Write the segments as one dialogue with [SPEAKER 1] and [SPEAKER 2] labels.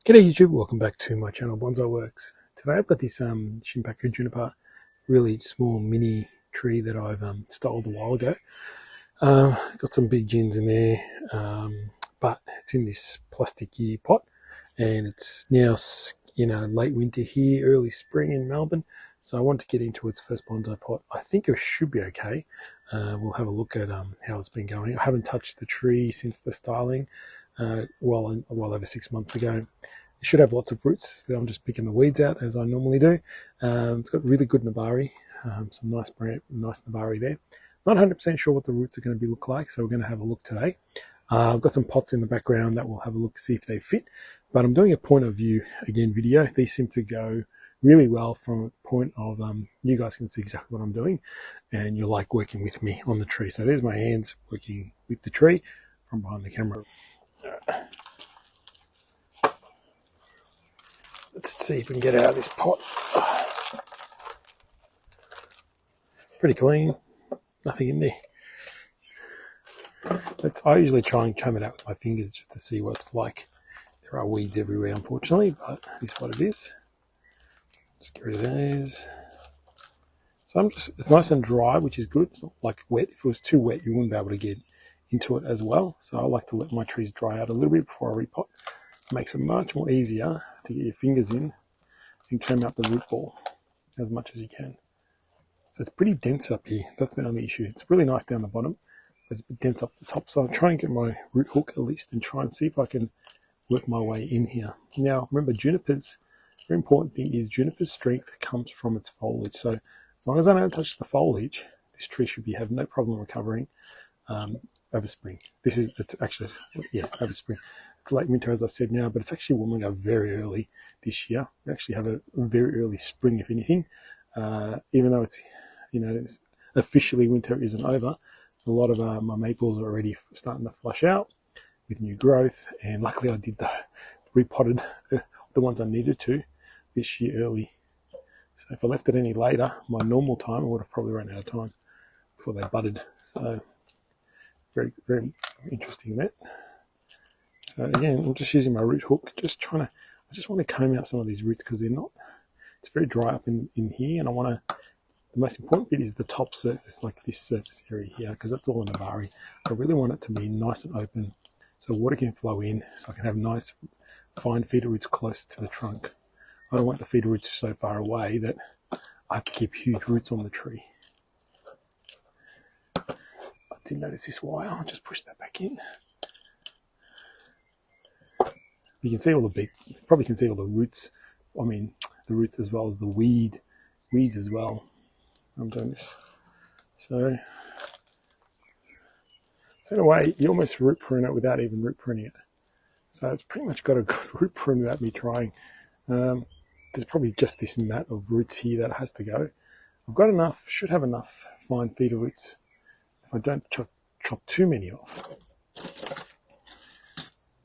[SPEAKER 1] G'day YouTube, welcome back to my channel Bonsai Works. Today I've got this shimpaku juniper, really small mini tree that I've styled a while ago. Got some big gins in there, but it's in this plasticky pot, and it's now late winter here, early spring in Melbourne. So I want to get into its first bonsai pot. I think it should be okay. We'll have a look at how it's been going. I haven't touched the tree since the styling, well over 6 months ago. It should have lots of roots. I'm just picking the weeds out as I normally do. It's got really good nabari, some nice nabari there. Not 100% sure what the roots are going to look like, so we're going to have a look today. I've got some pots in the background that we'll have a look, see if they fit. But I'm doing a point of view again video. These seem to go really well from a point of you guys can see exactly what I'm doing, and you'll like working with me on the tree. So there's my hands working with the tree from behind the camera. Let's see if we can get out of this pot. Pretty clean, nothing in there. I usually try and comb it out with my fingers just to see what it's like. There are weeds everywhere, unfortunately, but this is what it is. Just get rid of those. So it's nice and dry, which is good. It's not like wet. If it was too wet, you wouldn't be able to get into it as well. So I like to let my trees dry out a little bit before I repot. It makes it much more easier to get your fingers in and comb out the root ball as much as you can. So it's pretty dense up here. That's been on the issue. It's really nice down the bottom, but it's a bit dense up the top. So I'll try and get my root hook at least and try and see if I can work my way in here. Now, remember, junipers, very important thing is juniper's strength comes from its foliage. So as long as I don't touch the foliage, this tree should have no problem recovering over spring. Over spring. It's late winter, as I said now, but it's actually warming up very early this year. We actually have a very early spring, if anything. Even though it's, officially winter isn't over, a lot of my maples are already starting to flush out with new growth. And luckily I did the repotted, the ones I needed to, this year early. So if I left it any later, my normal time, I would have probably run out of time before they budded. So very, very interesting that. So again, I'm just using my root hook, I just want to comb out some of these roots because it's very dry up in here, and the most important bit is the top surface, like this surface area here, because that's all in the nabari. I really want it to be nice and open so water can flow in, so I can have nice fine feeder roots close to the trunk. I don't want the feeder roots so far away that I have to keep huge roots on the tree. I didn't notice this wire, I'll just push that back in. You can see probably can see all the roots. I mean, the roots as well as the weeds as well. I'm doing this. So in a way, you almost root prune it without even root pruning it. So it's pretty much got a good root prune without me trying. There's probably just this mat of roots here that has to go. I've got enough, should have enough fine feeder roots if I don't chop too many off.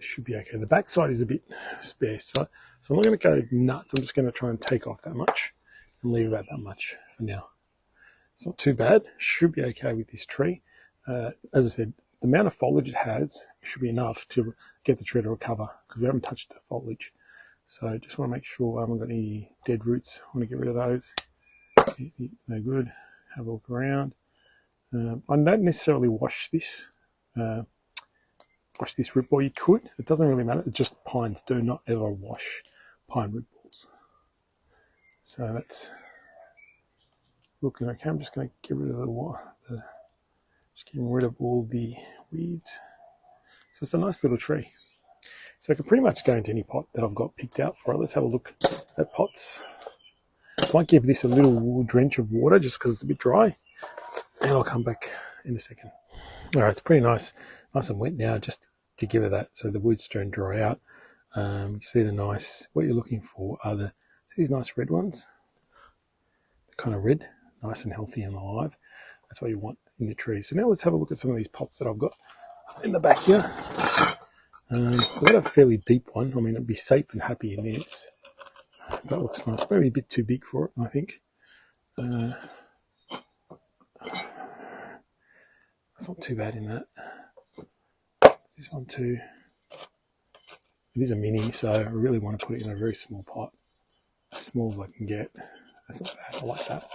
[SPEAKER 1] Should be okay. The back side is a bit spare, so I'm not going to go nuts. I'm just going to try and take off that much and leave about that much for now. It's not too bad. Should be okay with this tree. As I said, the amount of foliage it has should be enough to get the tree to recover because we haven't touched the foliage. So I just want to make sure I haven't got any dead roots. I want to get rid of those. No good. Have a look around. I don't necessarily wash this. Wash this root ball. You could. It doesn't really matter. It's just pines. Do not ever wash pine root balls. So that's looking okay. I'm just going to get rid of just getting rid of all the weeds. So it's a nice little tree. So I can pretty much go into any pot that I've got picked out for it. Let's have a look at pots. I might give this a little drench of water just because it's a bit dry, and I'll come back in a second. All right, it's pretty nice and wet now, just to give it that so the roots don't dry out. You see what you're looking for are see these nice red ones? They're kind of red, nice and healthy and alive. That's what you want in the tree. So now let's have a look at some of these pots that I've got in the back here. I've got a fairly deep one. I mean, it'd be safe and happy in this. That looks nice. Maybe a bit too big for it, I think. It's not too bad in that. This one too. It is a mini, so I really want to put it in a very small pot, as small as I can get. That's not bad. I like that.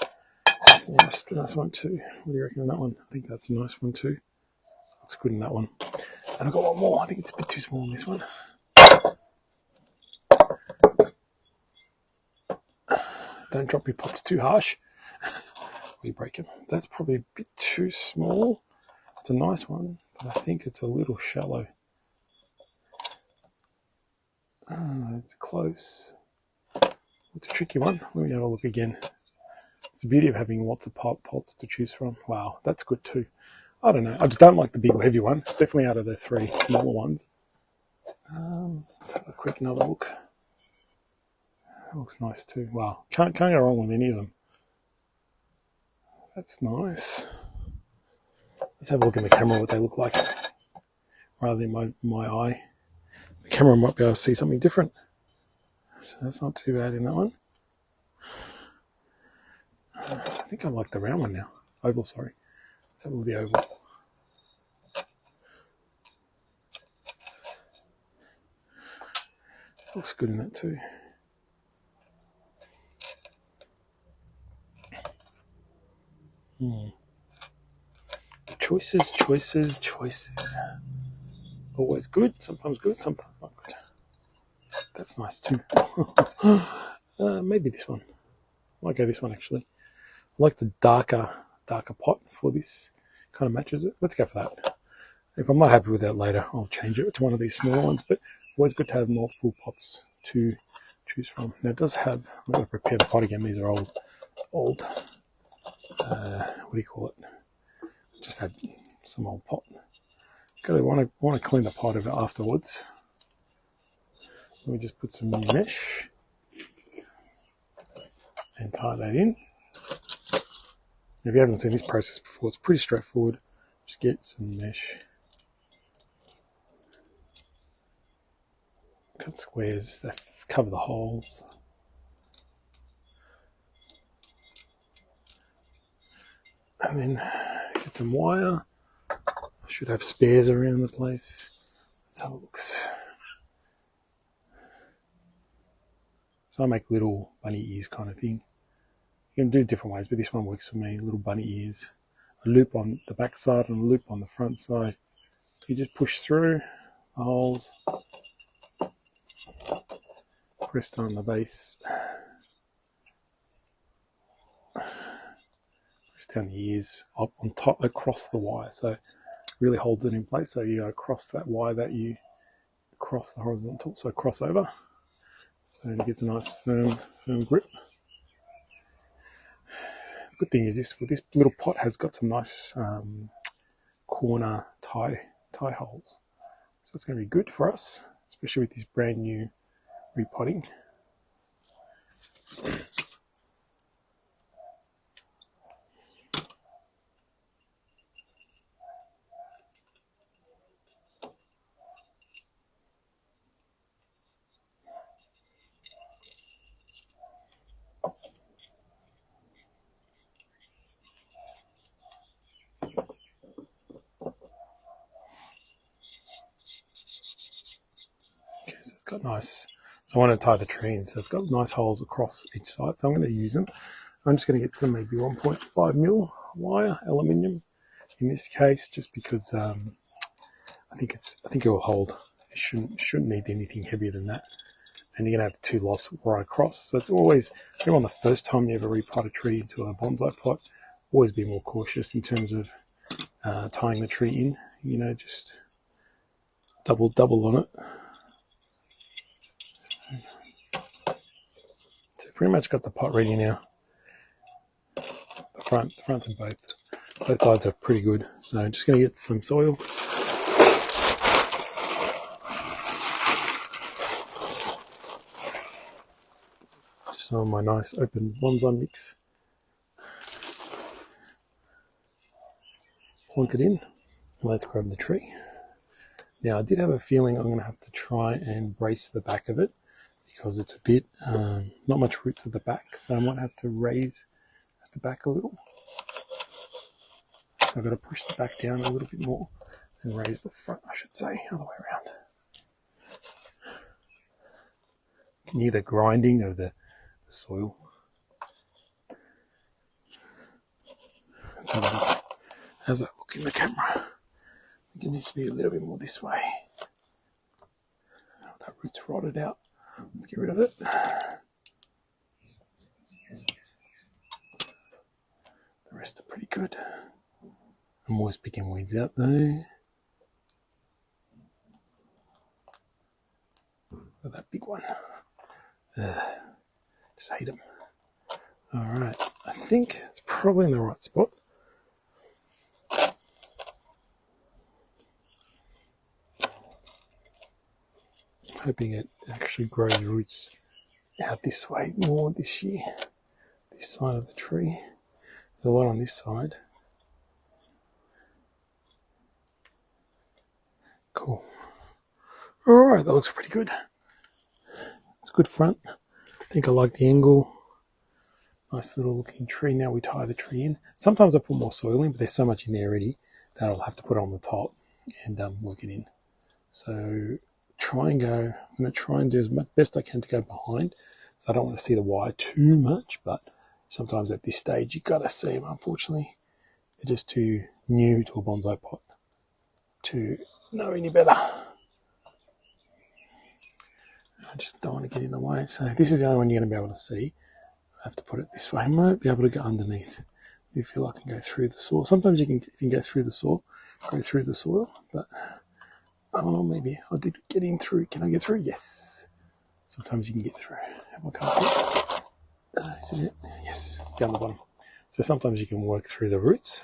[SPEAKER 1] That's a nice one too. What do you reckon on that one? I think that's a nice one too. Looks good in that one. And I've got one more. I think it's a bit too small in this one. Don't drop your pots too harsh. We break them. That's probably a bit too small. It's a nice one, but I think it's a little shallow. It's close. It's a tricky one. Let me have a look again. It's the beauty of having lots of pots to choose from. Wow, that's good too. I don't know. I just don't like the big heavy one. It's definitely out of the three smaller ones. Let's have a quick another look. That looks nice too. Wow, can't go wrong with any of them. That's nice. Let's have a look in the camera what they look like, rather than my eye. The camera might be able to see something different. So that's not too bad in that one. I think I like the round one now. Oval, sorry. Let's have a look at the oval. Looks good in that too. Choices. Always good, sometimes not good. That's nice too. Maybe this one. I might go this one actually. I like the darker pot for this. Kind of matches it. Let's go for that. If I'm not happy with that later, I'll change it to one of these smaller ones, but always good to have multiple pots to choose from. Now it does have, I'm going to prepare the pot again. These are old, what do you call it? Just had some old pot. I want to clean the pot of it afterwards. Let me just put some new mesh and tie that in. If you haven't seen this process before, it's pretty straightforward. Just get some mesh. Cut squares that cover the holes. And then get some wire. I should have spares around the place. That's how it looks. So I make little bunny ears kind of thing. You can do different ways, but this one works for me. Little bunny ears. A loop on the back side and a loop on the front side. You just push through the holes. Press down the base. Press down the ears up on top across the wire. So really holds it in place. So you go across that wire that you cross the horizontal. So cross over. So it gets a nice firm grip. The good thing is this little pot has got some nice corner tie holes. So it's going to be good for us, especially with this brand new repotting. Okay, so it's got nice. So I want to tie the tree in, so it's got nice holes across each side. So I'm going to use them. I'm just going to get some maybe 1.5 mil wire, aluminium in this case, just because I think it will hold. It shouldn't need anything heavier than that. And you're going to have two lots right across. So it's always, on the first time you ever repot a tree into a bonsai pot, always be more cautious in terms of tying the tree in. You know, just double on it. So pretty much got the pot ready now. The front and both sides are pretty good. So I'm just going to get some soil. Just some of my nice open bonsai mix. Plunk it in. Let's grab the tree. Now I did have a feeling I'm going to have to try and brace the back of it because it's a bit, not much roots at the back. So I might have to raise at the back a little. So I've got to push the back down a little bit more and raise the front, I should say, other way around. near the grinding of the soil. So how's that look in the camera? I think it needs to be a little bit more this way. That root's rotted out. Let's get rid of it. The rest are pretty good. I'm always picking weeds out though. Look at that big one. Just hate them. Alright, I think it's probably in the right spot. Hoping it actually grows roots out this way more this year. This side of the tree. There's a lot on this side. Cool. Alright, that looks pretty good. It's a good front. I think I like the angle. Nice little looking tree. Now we tie the tree in. Sometimes I put more soil in, but there's so much in there already that I'll have to put it on the top and work it in. So I'm going to try and do as much best I can to go behind. So I don't want to see the wire too much, but sometimes at this stage you've got to see them, unfortunately. They're just too new to a bonsai pot to know any better. I just don't want to get in the way. So this is the only one you're going to be able to see. I have to put it this way. I might be able to go underneath. You feel I can go through the soil. Sometimes you can, if you can go through the soil, but oh, maybe I did get in through. Can I get through? Yes. Sometimes you can get through. Have my carpet. Is it? Yes, it's down the bottom. So sometimes you can work through the roots.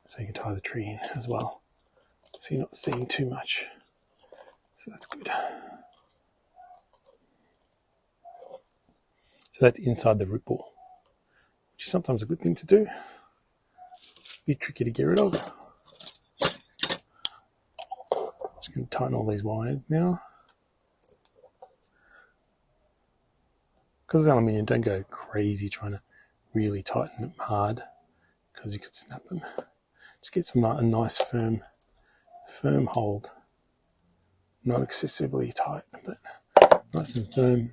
[SPEAKER 1] So you can tie the tree in as well. So you're not seeing too much. So that's good. So that's inside the root ball, which is sometimes a good thing to do. A bit tricky to get rid of. Just going to tighten all these wires now. Because it's aluminium, don't go crazy trying to really tighten them hard, because you could snap them. Just get a nice firm hold. Not excessively tight, but nice and firm.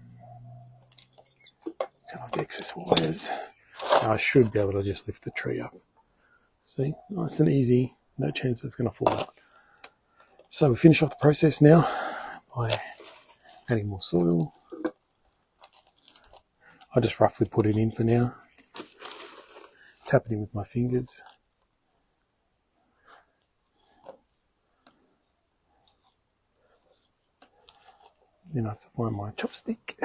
[SPEAKER 1] Cut off the excess wires. Now I should be able to just lift the tree up. See, nice and easy. No chance that it's going to fall out. So we finish off the process now by adding more soil. I just roughly put it in for now. Tap it in with my fingers. Then I have to find my chopstick.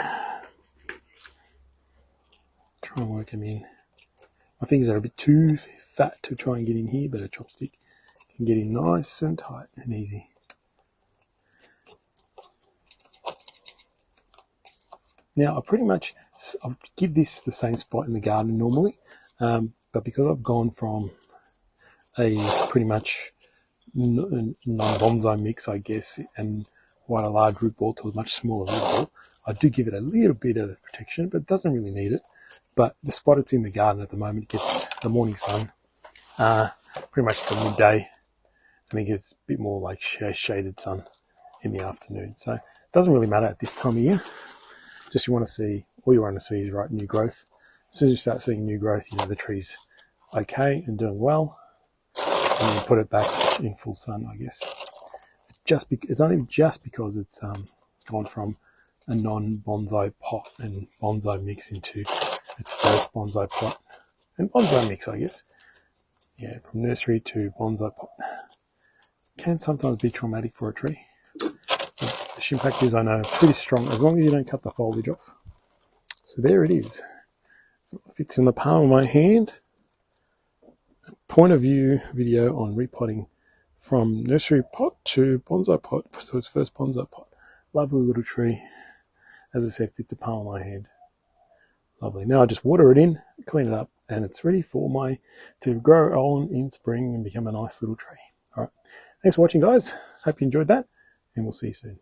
[SPEAKER 1] Try and work them in. My fingers are a bit too fat to try and get in here, but a chopstick can get in nice and tight and easy. Now I'll give this the same spot in the garden normally, but because I've gone from a pretty much non-bonsai mix, I guess, and quite a large root ball to a much smaller root ball, I do give it a little bit of protection, but it doesn't really need it. But the spot it's in the garden at the moment gets the morning sun, pretty much till midday, and then gets a bit more like shaded sun in the afternoon. So it doesn't really matter at this time of year. Just all you want to see is new growth. As soon as you start seeing new growth, you know the tree's okay and doing well, and you put it back in full sun, I guess. It's only just because it's gone from a non-bonsai pot and bonsai mix into its first bonsai pot and bonsai mix, I guess. Yeah, from nursery to bonsai pot. Can sometimes be traumatic for a tree. The shimpakus, I know, are pretty strong as long as you don't cut the foliage off. So there it is. So it fits in the palm of my hand. A point of view video on repotting from nursery pot to bonsai pot, so its first bonsai pot. Lovely little tree. As I said, fits the palm of my hand. Lovely. Now I just water it in, clean it up, and it's ready for to grow on in spring and become a nice little tree. All right. Thanks for watching, guys. Hope you enjoyed that, and we'll see you soon.